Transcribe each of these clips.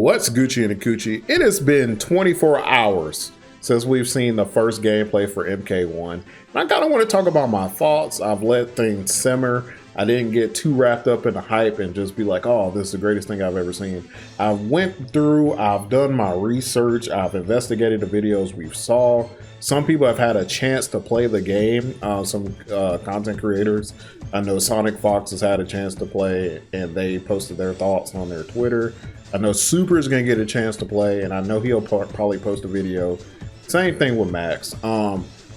What's Gucci and Coochie? It has been 24 hours since we've seen the first gameplay for MK1. And I kind of want to talk about my thoughts. I've let things simmer. I didn't get too wrapped up in the hype and just be like, oh, this is the greatest thing I've ever seen. I went through, I've done my research, I've investigated the videos we saw. Some people have had a chance to play the game, some content creators. I know Sonic Fox has had a chance to play and they posted their thoughts on their Twitter. I know Super is going to get a chance to play and I know he'll probably post a video. Same thing with Max.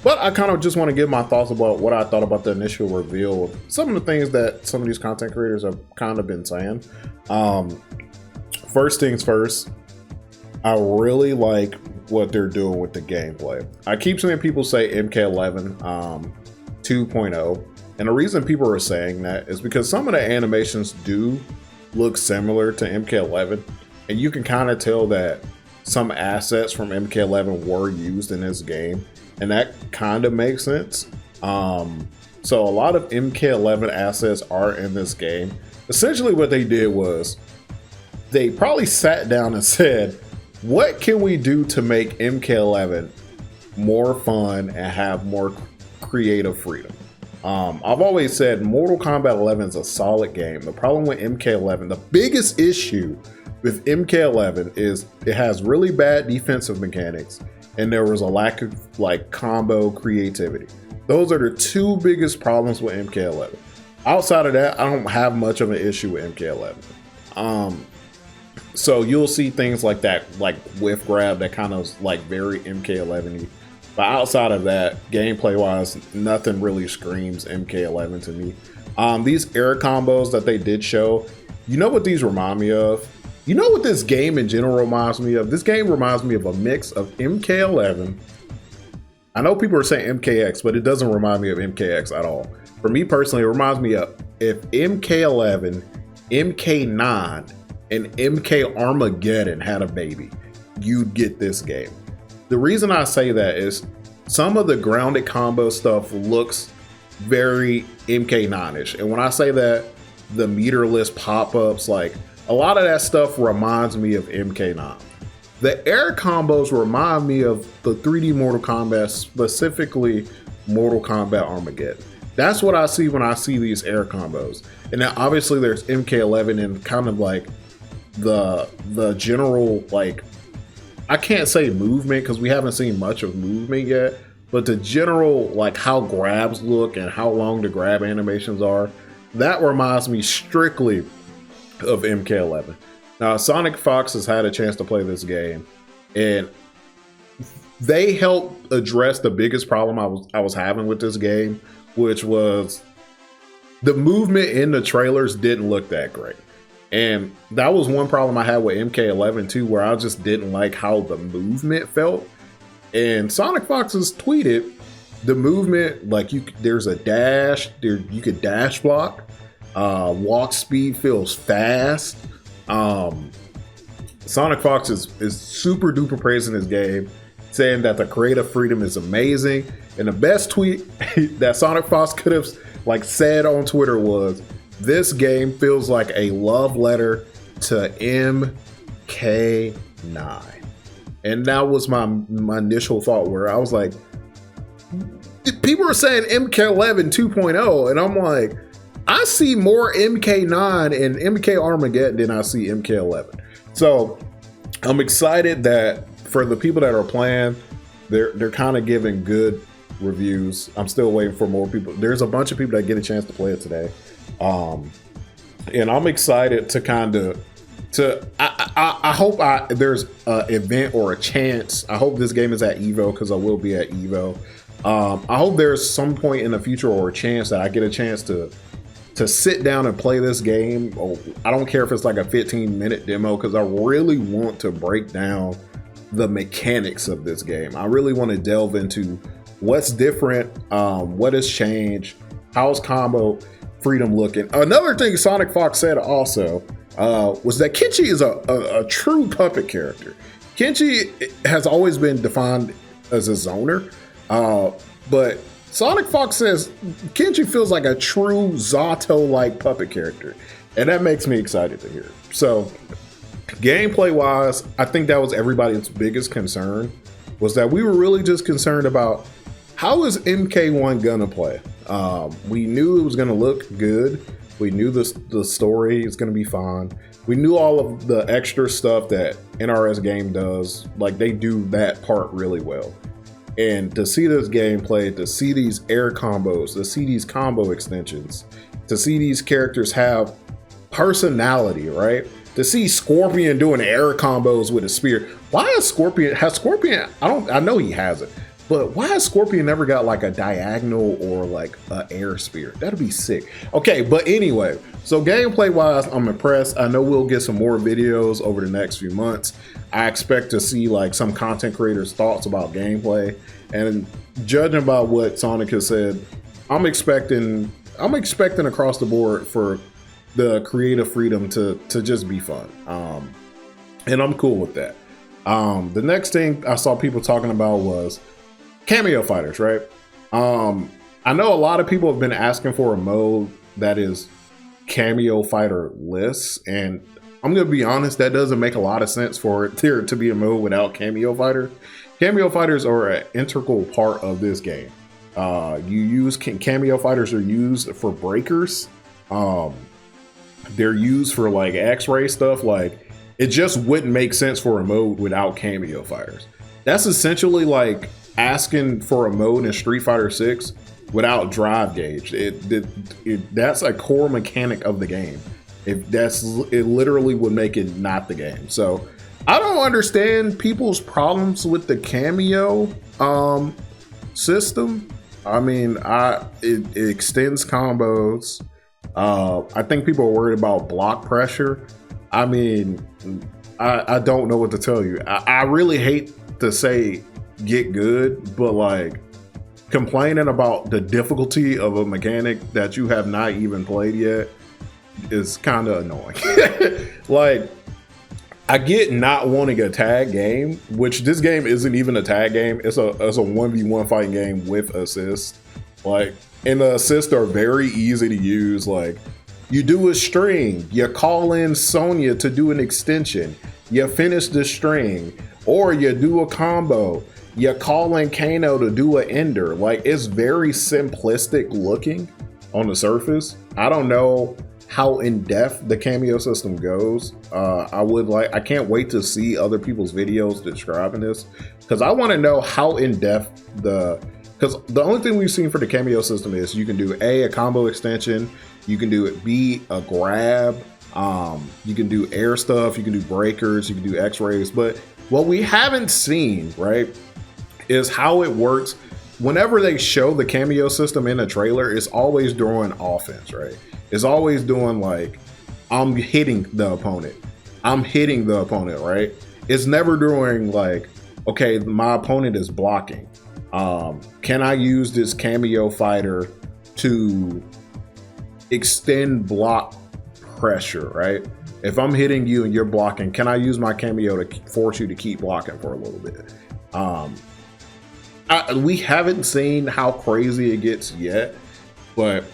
But I kind of just want to give my thoughts about what I thought about the initial reveal of some of the things that some of these content creators have kind of been saying. First things first, I really like what they're doing with the gameplay. I keep seeing people say MK11 2.0, and the reason people are saying that is because some of the animations do look similar to MK11, and you can kind of tell that some assets from MK11 were used in this game, and that kind of makes sense. So a lot of MK11 assets are in this game. Essentially what they did was they probably sat down and said, what can we do to make MK11 more fun and have more creative freedom? I've always said Mortal Kombat 11 is a solid game. The problem with MK11, the biggest issue with MK11 is it has really bad defensive mechanics and there was a lack of like combo creativity. Those are the two biggest problems with MK11. Outside of that, I don't have much of an issue with MK11. So you'll see things like that, like whiff grab, that kind of like very MK11-y. But outside of that, gameplay wise, nothing really screams MK11 to me. These air combos that they did show, you know what these remind me of? You know what this game in general reminds me of? This game reminds me of a mix of MK11. I know people are saying MKX, but it doesn't remind me of MKX at all. For me personally, it reminds me of if MK11, MK9, and MK Armageddon had a baby, you'd get this game. The reason I say that is some of the grounded combo stuff looks very MK9-ish. And when I say that, the meterless pop-ups, like a lot of that stuff reminds me of MK9. The air combos remind me of the 3D Mortal Kombat, specifically Mortal Kombat Armageddon. That's what I see when I see these air combos. And now obviously there's MK11 and kind of like the general, like, I can't say movement because we haven't seen much of movement yet, but the general, like how grabs look and how long the grab animations are, that reminds me strictly of MK11. Now, Sonic Fox has had a chance to play this game, and they helped address the biggest problem I was having with this game, which was the movement in the trailers didn't look that great. And that was one problem I had with MK11 too, where I just didn't like how the movement felt. And Sonic Fox has tweeted the movement, like there's a dash, you could dash block, walk speed feels fast. Sonic Fox is super duper praising this game, saying that the creative freedom is amazing. And the best tweet that Sonic Fox could have like said on Twitter was, this game feels like a love letter to MK9. And that was my initial thought, where I was like, people are saying MK11 2.0, and I'm like, I see more MK9 and MK Armageddon than I see MK11. So I'm excited that for the people that are playing, they're kind of giving good reviews. I'm still waiting for more people. There's a bunch of people that get a chance to play it today. And I'm excited to kind of, I hope there's an event or a chance. I hope this game is at Evo, because I will be at Evo. I hope there's some point in the future or a chance that I get a chance to sit down and play this game. I don't care if it's like a 15-minute demo, because I really want to break down the mechanics of this game. I really want to delve into what's different, what has changed, how's combo freedom looking. Another thing Sonic Fox said also was that Kenshi is a true puppet character. Kenshi has always been defined as a zoner, but Sonic Fox says Kenshi feels like a true Zato-like puppet character, and that makes me excited to hear. So Gameplay wise, I think that was everybody's biggest concern, was that we were really just concerned about how is MK1 gonna play. We knew it was gonna look good. We knew the story is gonna be fine. We knew all of the extra stuff that NRS game does. Like, they do that part really well. And to see this gameplay, to see these air combos, to see these combo extensions, to see these characters have personality, right? To see Scorpion doing air combos with a spear. Why has Scorpion, I know he has it, but why has Scorpion never got like a diagonal or like an air spear? That'd be sick. Okay, but anyway, so gameplay wise, I'm impressed. I know we'll get some more videos over the next few months. I expect to see like some content creators' thoughts about gameplay, and judging by what Sonic has said, I'm expecting across the board for the creative freedom to just be fun. And I'm cool with that. The next thing I saw people talking about was Cameo fighters, right? I know a lot of people have been asking for a mode that is Cameo fighter lists, and I'm gonna be honest, that doesn't make a lot of sense for it there to be a mode without Cameo fighters. Cameo fighters are an integral part of this game. Cameo fighters are used for breakers. They're used for like X-ray stuff. Like, it just wouldn't make sense for a mode without Cameo fighters. That's essentially like asking for a mode in Street Fighter 6 without drive gauge. That's a core mechanic of the game. It literally would make it not the game. So I don't understand people's problems with the Cameo system. I mean, it extends combos. I think people are worried about block pressure. I mean, I don't know what to tell you. I really hate to say get good, but like, complaining about the difficulty of a mechanic that you have not even played yet is kind of annoying. Like, I get not wanting a tag game, which this game isn't even a tag game. It's a 1v1 fighting game with assists. Like, and the assists are very easy to use. Like, you do a string, you call in Sonya to do an extension, you finish the string, or you do a combo, you call in Kano to do an ender. Like, it's very simplistic looking on the surface. I don't know how in depth the Cameo system goes. I can't wait to see other people's videos describing this, because I want to know how in depth because the only thing we've seen for the Cameo system is you can do a combo extension, you can do B, a grab, you can do air stuff, you can do breakers, you can do X-rays, but what we haven't seen, right, is how it works. Whenever they show the Cameo system in a trailer, it's always doing offense, right? It's always doing like, I'm hitting the opponent, right? It's never doing like, okay, my opponent is blocking. Can I use this Cameo fighter to extend block pressure, right? If I'm hitting you and you're blocking, can I use my Cameo to force you to keep blocking for a little bit? We haven't seen how crazy it gets yet, but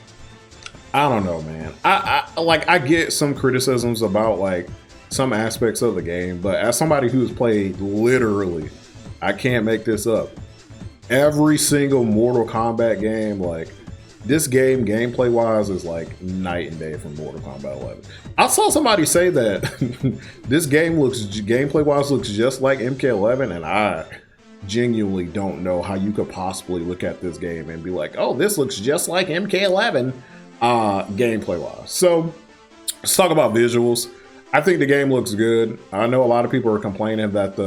I don't know, man. I get some criticisms about like some aspects of the game, but as somebody who's played literally, I can't make this up, every single Mortal Kombat game, like, this game gameplay wise is like night and day from Mortal Kombat 11. I saw somebody say that this game gameplay wise looks just like MK11, and I genuinely don't know how you could possibly look at this game and be like, oh, this looks just like MK11 gameplay wise. So let's talk about visuals. I think the game looks good. I know a lot of people are complaining that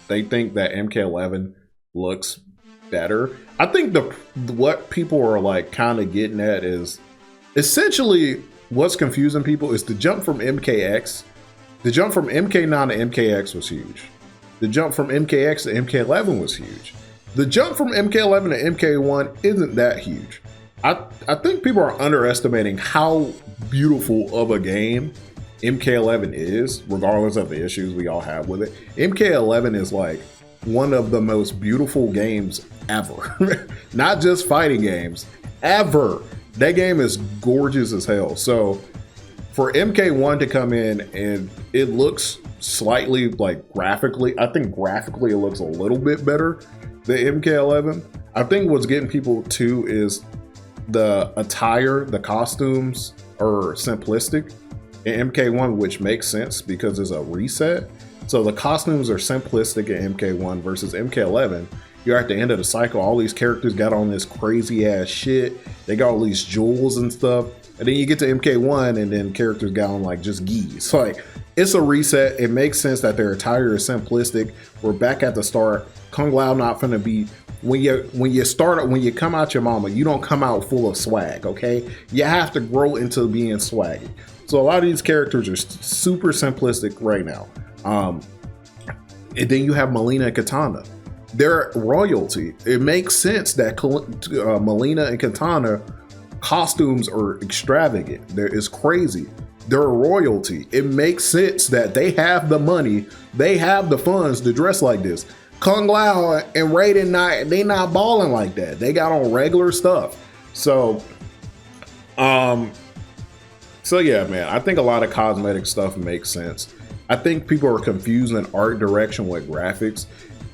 they think that MK11 looks better. I think what people are like kind of getting at is essentially what's confusing people is the jump from MKX. The jump from MK9 to MKX was huge. The jump from MKX to MK11 was huge. The jump from MK11 to MK1 isn't that huge. I think people are underestimating how beautiful of a game MK11 is, regardless of the issues we all have with it. MK11 is like one of the most beautiful games ever. Not just fighting games, ever. That game is gorgeous as hell. So for MK1 to come in and it looks slightly like graphically, I think graphically it looks a little bit better than MK11. I think what's getting people too is the attire, the costumes are simplistic in MK1, which makes sense because it's a reset. So the costumes are simplistic in MK1 versus MK11. You're at the end of the cycle, all these characters got on this crazy ass shit. They got all these jewels and stuff. And then you get to MK1 and then characters got on like just geese. Like, it's a reset. It makes sense that their attire is simplistic. We're back at the start. Kung Lao not finna be, when you come out your mama, you don't come out full of swag, okay? You have to grow into being swaggy. So a lot of these characters are super simplistic right now. And then you have Mileena and Katana. They're royalty. It makes sense that Mileena and Katana costumes are extravagant. It's crazy. They're royalty. It makes sense that they have the money, they have the funds to dress like this. Kung Lao and Raiden, they not balling like that. They got on regular stuff. So yeah, man, I think a lot of cosmetic stuff makes sense. I think people are confusing art direction with graphics.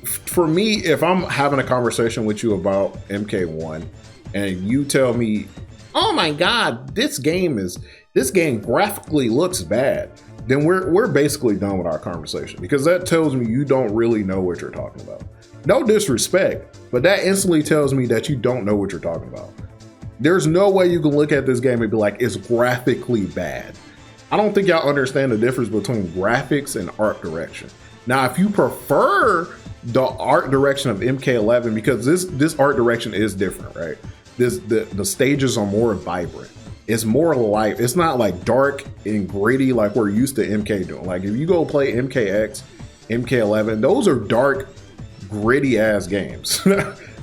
For me, if I'm having a conversation with you about MK1 and you tell me, oh my God, this game graphically looks bad, then we're basically done with our conversation, because that tells me you don't really know what you're talking about. No disrespect, but that instantly tells me that you don't know what you're talking about. There's no way you can look at this game and be like, it's graphically bad. I don't think y'all understand the difference between graphics and art direction. Now, if you prefer the art direction of MK11, because this art direction is different, right? The stages are more vibrant. It's more life. It's not like dark and gritty like we're used to MK doing. Like if you go play MKX, MK11, those are dark, gritty ass games.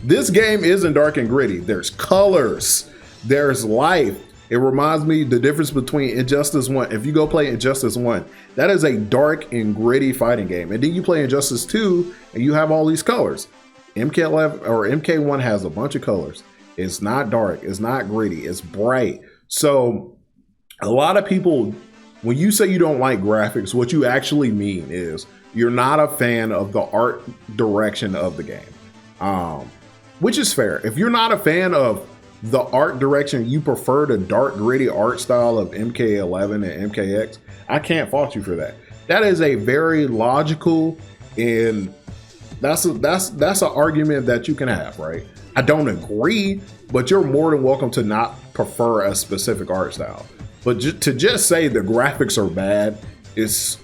This game isn't dark and gritty. There's colors, there's life. It reminds me the difference between Injustice 1. If you go play Injustice 1, that is a dark and gritty fighting game. And then you play Injustice 2 and you have all these colors. MK11 or MK1 has a bunch of colors. It's not dark, it's not gritty, it's bright. So a lot of people, when you say you don't like graphics, what you actually mean is you're not a fan of the art direction of the game, which is fair. If you're not a fan of the art direction, you prefer the dark, gritty art style of MK11 and MKX, I can't fault you for that. That is a very logical, and that's an argument that you can have, right? I don't agree, but you're more than welcome to not prefer a specific art style. But to just say the graphics are bad is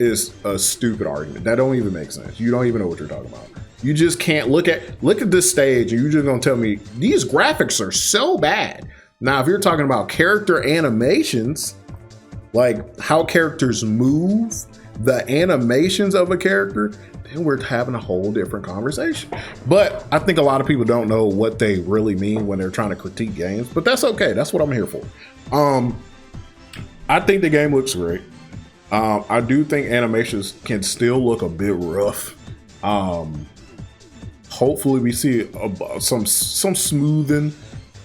a stupid argument. That don't even make sense. You don't even know what you're talking about. You just can't look at this stage and you're just gonna tell me these graphics are so bad. Now, if you're talking about character animations, like how characters move, the animations of a character, then we're having a whole different conversation. But I think a lot of people don't know what they really mean when they're trying to critique games, but that's okay. That's what I'm here for. I think the game looks great. I do think animations can still look a bit rough. Hopefully we see some smoothing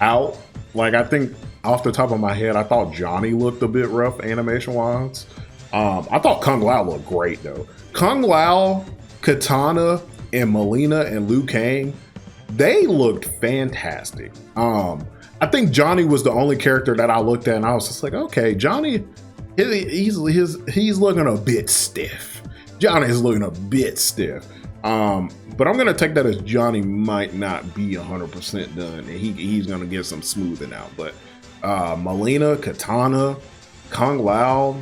out. Like, I think off the top of my head, I thought Johnny looked a bit rough animation wise. I thought Kung Lao looked great though. Kung Lao, Katana, and Mileena and Liu Kang, they looked fantastic. I think Johnny was the only character that I looked at and I was just like, okay, Johnny, he's looking a bit stiff. Johnny's looking a bit stiff. But I'm gonna take that as Johnny might not be 100% done, and he's gonna get some smoothing out. But Mileena, Katana, Kung Lao,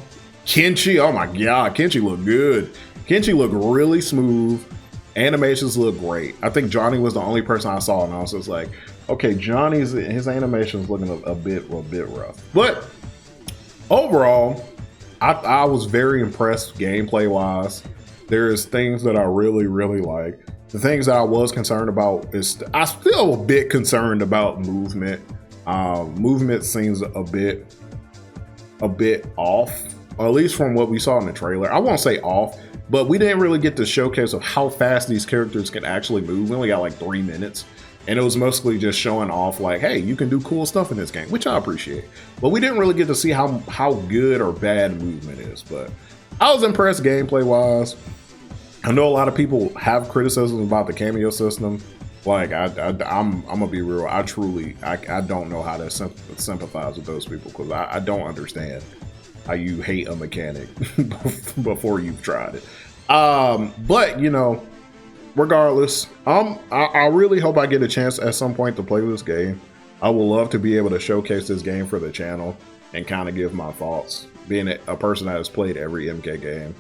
Kenshi, oh my god, Kenshi looked good. Kenshi looked really smooth. Animations look great. I think Johnny was the only person I saw, and I was just like, okay, his animations looking a bit rough. But overall, I was very impressed gameplay wise. There's things that I really like. The things that I was concerned about is I'm still a bit concerned about movement. Movement seems a bit off, or at least from what we saw in the trailer. I won't say off, but we didn't really get the showcase of how fast these characters can actually move. We only got like 3 minutes. and it was mostly just showing off like, hey, you can do cool stuff in this game, which I appreciate. But we didn't really get to see how good or bad movement is. But I was impressed gameplay wise. I know a lot of people have criticisms about the cameo system. Like I'm gonna be real. I don't know how to sympathize with those people, because I don't understand how you hate a mechanic before you've tried it. But you know, regardless, I really hope I get a chance at some point to play this game. I would love to be able to showcase this game for the channel and kind of give my thoughts. Being a person that has played every MK game,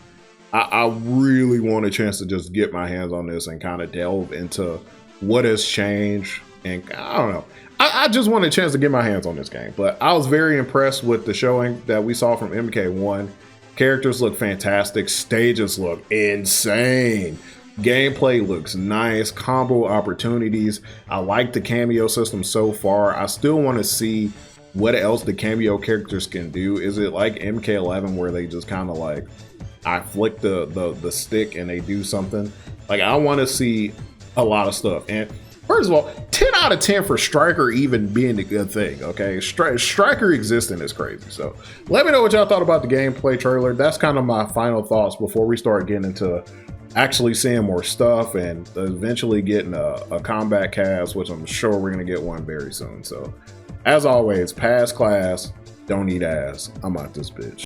I really want a chance to just get my hands on this and kind of delve into what has changed. And I don't know, I just want a chance to get my hands on this game. But I was very impressed with the showing that we saw from MK1. Characters look fantastic, stages look insane, gameplay looks nice, combo opportunities. I like the cameo system so far. I still want to see what else the cameo characters can do. Is it like MK11 where they just kind of like, I flick the stick and they do something? Like, I want to see a lot of stuff. And first of all, 10 out of 10 for Striker even being a good thing, okay? Striker existing is crazy. So let me know what y'all thought about the gameplay trailer. That's kind of my final thoughts before we start getting into actually seeing more stuff and eventually getting a combat cast, which I'm sure we're going to get one very soon. So as always, pass class, don't eat ass. I'm out this bitch.